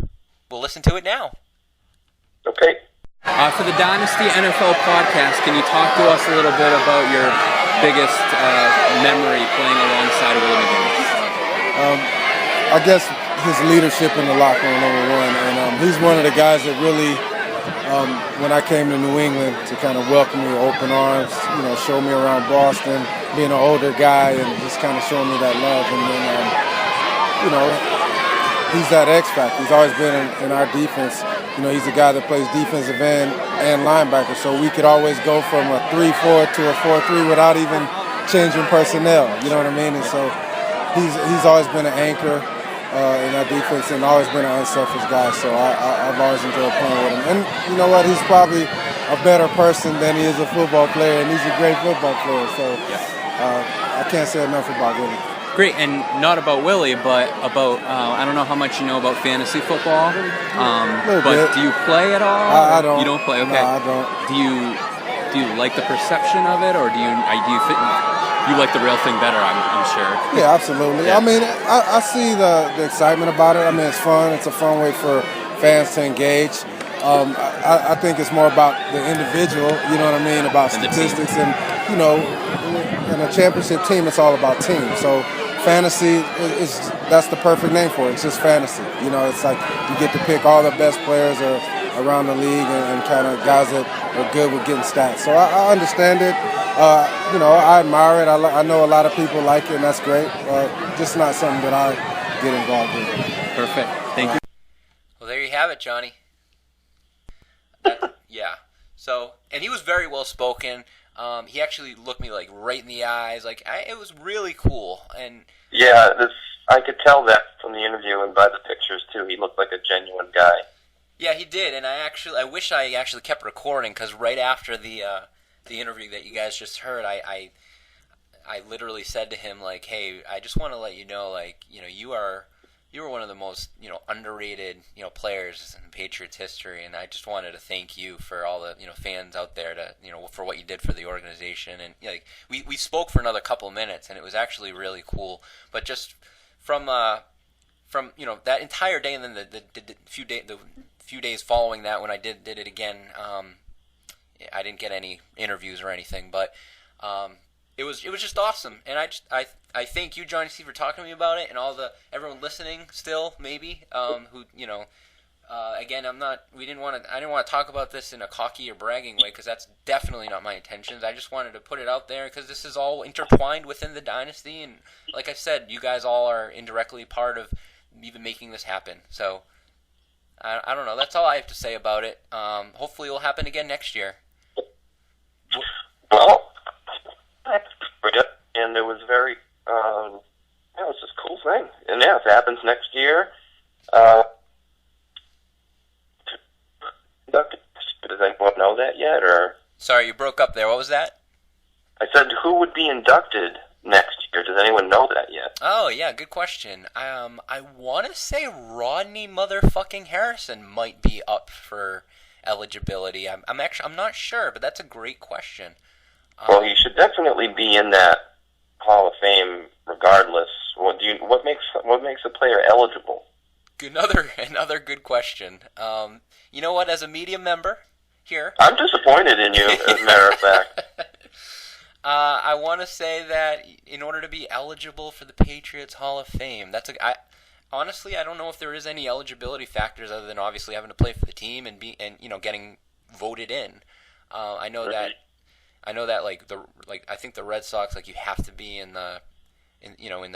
listen to it now. Okay. For the Dynasty NFL podcast, can you talk to us a little bit about your biggest memory playing alongside of Willie McGinnis? I guess his leadership in the locker room, number one, and he's one of the guys that really, when I came to New England, to kind of welcome me with open arms, show me around Boston, being an older guy and just kind of showing me that love. And then, he's that X factor. He's always been in our defense. He's a guy that plays defensive end and linebacker, so we could always go from a 3-4 to a 4-3 without even changing personnel. You know what I mean? And so he's always been an anchor in our defense and always been an unselfish guy. So I've always enjoyed playing with him. And you know what? He's probably a better person than he is a football player, and he's a great football player. So I can't say enough about Willie. Great, and not about Willie, but about, I don't know how much you know about fantasy football, but do you play at all? I don't. You don't play, okay. No, I don't. Do you like the perception of it, or do you like the real thing better, I'm sure? Yeah, absolutely. Yeah. I mean, I see the excitement about it. I mean, it's fun. It's a fun way for fans to engage. I think it's more about the individual, you know what I mean, about statistics. And, in a championship team, it's all about team. So fantasy, that's the perfect name for it. It's just fantasy. It's like you get to pick all the best players around the league and kind of guys that are good with getting stats. So I understand it. I admire it. I know a lot of people like it, and that's great. Just not something that I get involved in. Perfect. Thank you. Well, there you have it, Johnny. Yeah. So, and he was very well spoken. He actually looked me like right in the eyes. It was really cool. And yeah, I could tell that from the interview and by the pictures too. He looked like a genuine guy. Yeah, he did. And I wish I actually kept recording, because right after the interview that you guys just heard, I literally said to him, like, hey, I just want to let you know, like, you are one of the most, underrated, players in Patriots history, and I just wanted to thank you for all the, fans out there for what you did for the organization. And we spoke for another couple of minutes, and it was actually really cool. But just from that entire day, and then the few days following that, when I did it again, I didn't get any interviews or anything, but it was just awesome. And I thank you, Johnny C, for talking to me about it, and everyone listening still, maybe, who, again, I didn't want to talk about this in a cocky or bragging way, because that's definitely not my intentions. I just wanted to put it out there, because this is all intertwined within the Dynasty, and like I said, you guys all are indirectly part of even making this happen. So I don't know. That's all I have to say about it. Hopefully it will happen again next year. Well, and it was very, it was just a cool thing. And yeah, if it happens next year, inducted? Does anyone know that yet? Or Sorry, you broke up there. What was that? I said, who would be inducted next year? Does anyone know that yet? Oh, yeah, good question. I want to say Rodney motherfucking Harrison might be up for eligibility. I'm not sure, but that's a great question. Well, he should definitely be in that Hall of Fame, regardless. What makes a player eligible? Another good question. You know what? As a media member here, I'm disappointed in you, as a matter of fact. I want to say that in order to be eligible for the Patriots Hall of Fame, honestly, I don't know if there is any eligibility factors other than obviously having to play for the team and getting voted in. I know that I think the Red Sox, like, you have to be in the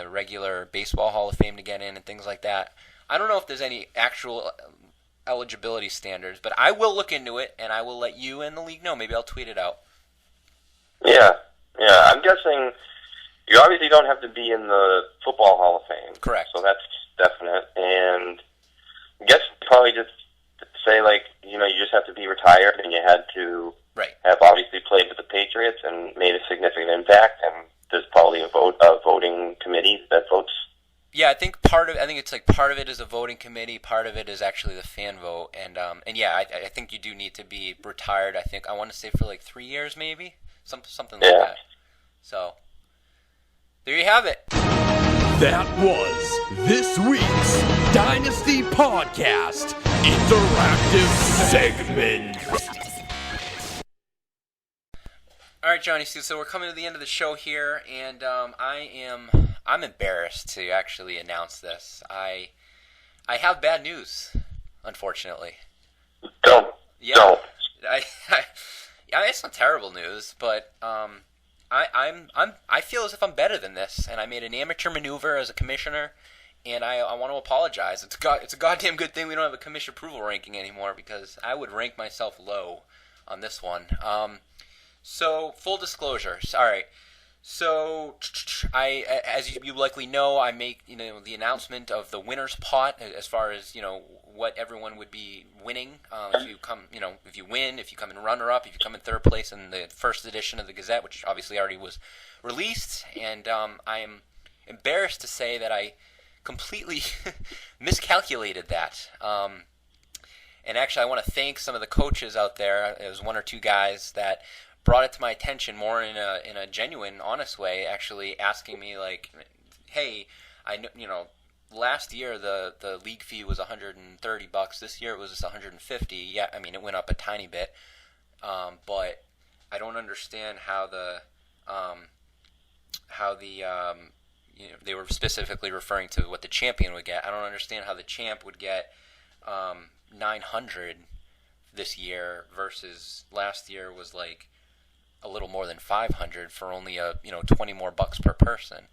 regular baseball Hall of Fame to get in and things like that. I don't know if there's any actual eligibility standards, but I will look into it and I will let you and the league know. Maybe I'll tweet it out. Yeah. I'm guessing you obviously don't have to be in the Football Hall of Fame. Correct. So that's definite. And I guess probably just say, like, you just have to be retired and you had to have obviously played with the Patriots and made a significant impact. And there's probably a voting committee that votes. Yeah, I think part of it is a voting committee, part of it is actually the fan vote, and yeah, I think you do need to be retired. I want to say for like 3 years, maybe something like that. So there you have it. That was this week's Dynasty Podcast Interactive Segment. All right, Johnny. So we're coming to the end of the show here, and I'm embarrassed to actually announce this. I have bad news, unfortunately. Don't. It's not terrible news, but I feel as if I'm better than this, and I made an amateur maneuver as a commissioner, and I want to apologize. It's a goddamn good thing we don't have a commission approval ranking anymore, because I would rank myself low on this one. So full disclosure. All right. So as you likely know, I make the announcement of the winner's pot as far as what everyone would be winning if you win, if you come in runner-up, if you come in third place in the first edition of the Gazette, which obviously already was released, and I am embarrassed to say that I completely miscalculated that. And actually, I want to thank some of the coaches out there. There was one or two guys that brought it to my attention more in a genuine, honest way, actually asking me, like, hey, I know, last year the league fee was $130. This year it was just $150. Yeah, I mean, it went up a tiny bit, but I don't understand how they were specifically referring to what the champion would get. I don't understand how the champ would get $900 this year versus last year was like a little more than $500 for only $20 more per person.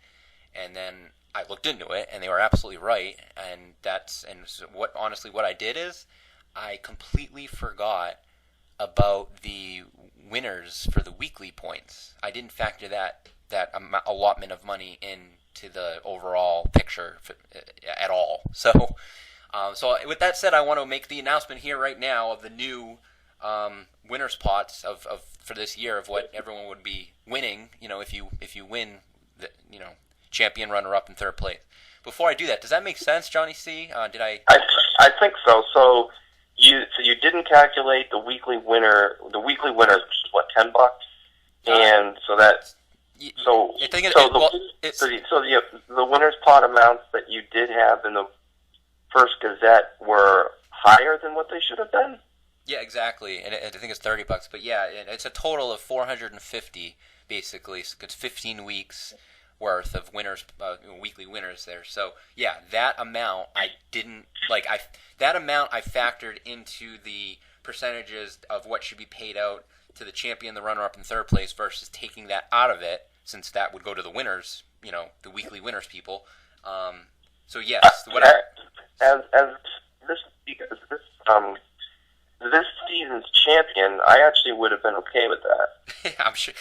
And then I looked into it, and they were absolutely right. And so what I did is I completely forgot about the winners for the weekly points. I didn't factor that allotment of money into the overall picture at all. So with that said, I want to make the announcement here right now of the new winners pots of for this year of what everyone would be winning. If you win the champion, runner up, and third place. Before I do that, does that make sense, Johnny C? Did I? I think so. So you didn't calculate the weekly winner. The weekly winner is what, $10, and so that's. So the winners pot amounts that you did have in the first Gazette were higher than what they should have been. Yeah, exactly, and I think it's $30. But yeah, it's a total of $450 basically. So it's 15 weeks worth of winners, weekly winners there. So yeah, that amount I didn't like. That amount I factored into the percentages of what should be paid out to the champion, the runner-up, and third place versus taking that out of it, since that would go to the winners, the weekly winners people. So yes, this season's champion, I actually would have been okay with that. I'm sure.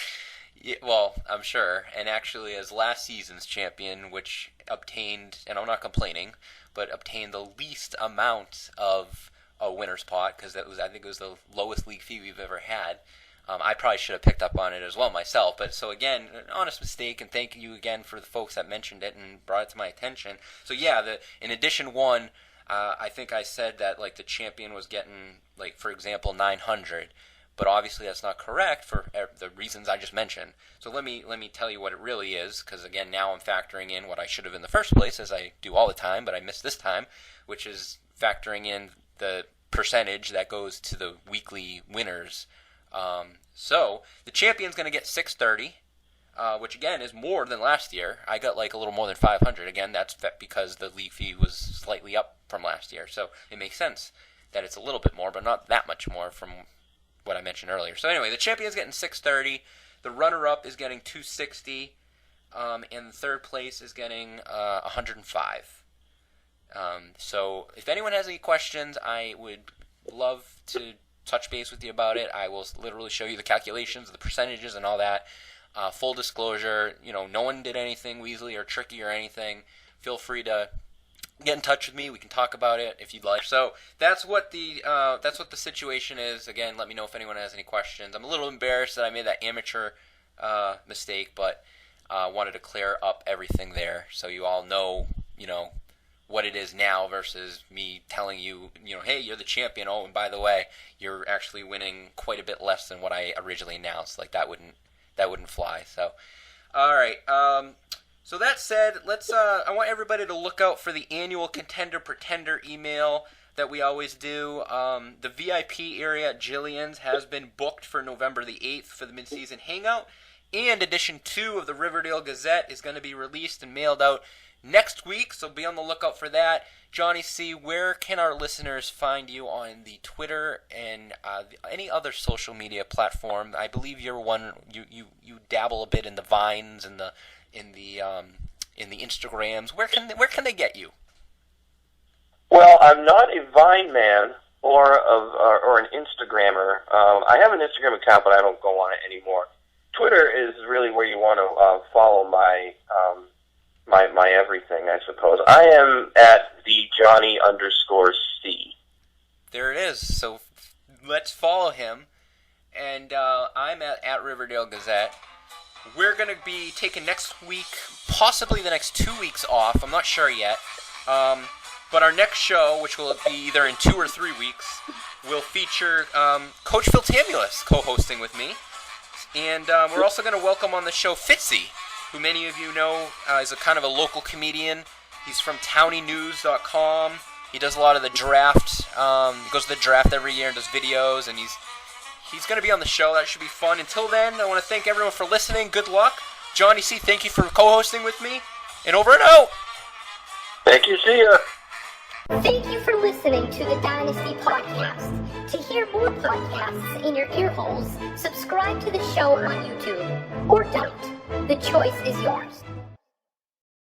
Yeah, well, I'm sure. And actually, as last season's champion, which obtained, and I'm not complaining, but obtained the least amount of a winner's pot because I think it was the lowest league fee we've ever had. I probably should have picked up on it as well myself. But so again, an honest mistake, and thank you again for the folks that mentioned it and brought it to my attention. So yeah, in edition 1, I think I said that like the champion was getting, like, for example, 900, but obviously that's not correct for the reasons I just mentioned. So let me tell you what it really is, because again, now I'm factoring in what I should have in the first place, as I do all the time, but I missed this time, which is factoring in the percentage that goes to the weekly winners. So the champion's going to get 630, which again is more than last year. I got like a little more than 500. Again, that's because the league fee was slightly up from last year, so it makes sense that it's a little bit more, but not that much more from what I mentioned earlier. So anyway, the champion's getting 630, the runner-up is getting 260, and the third place is getting 105. So if anyone has any questions, I would love to touch base with you about it. I will literally show you the calculations, the percentages, and all that. Full disclosure, no one did anything weaselly or tricky or anything. Feel free to get in touch with me. We can talk about it if you'd like. So that's what the situation is. Again, let me know if anyone has any questions. I'm a little embarrassed that I made that amateur mistake, but wanted to clear up everything there so you all know, what it is now versus me telling you, hey, you're the champion. Oh, and by the way, you're actually winning quite a bit less than what I originally announced. Like that wouldn't fly. So, all right. So that said, I want everybody to look out for the annual Contender Pretender email that we always do. The VIP area at Jillian's has been booked for November the 8th for the mid-season hangout, and edition 2 of the Riverdale Gazette is going to be released and mailed out next week, so be on the lookout for that. Johnny C., where can our listeners find you on the Twitter and any other social media platform? I believe you're one. You dabble a bit in the Vines and in the Instagrams. Where can they get you? Well, I'm not a Vine man or an Instagrammer. I have an Instagram account, but I don't go on it anymore. Twitter is really where you want to follow my everything, I suppose. I am at the Johnny_C. There it is. So let's follow him. And I'm at Riverdale Gazette. We're going to be taking next week, possibly the next 2 weeks off. I'm not sure yet. But our next show, which will be either in 2 or 3 weeks, will feature Coach Phil Tamulus co-hosting with me. And we're also going to welcome on the show Fitzy, who many of you know is a kind of a local comedian. He's from townienews.com. He does a lot of the draft. He goes to the draft every year and does videos, and he's going to be on the show. That should be fun. Until then, I want to thank everyone for listening. Good luck. Johnny C., thank you for co-hosting with me. And over and out. Thank you. See ya. Thank you for listening to the Dynasty Podcast. To hear more podcasts in your ear holes, subscribe to the show on YouTube. Or don't. The choice is yours.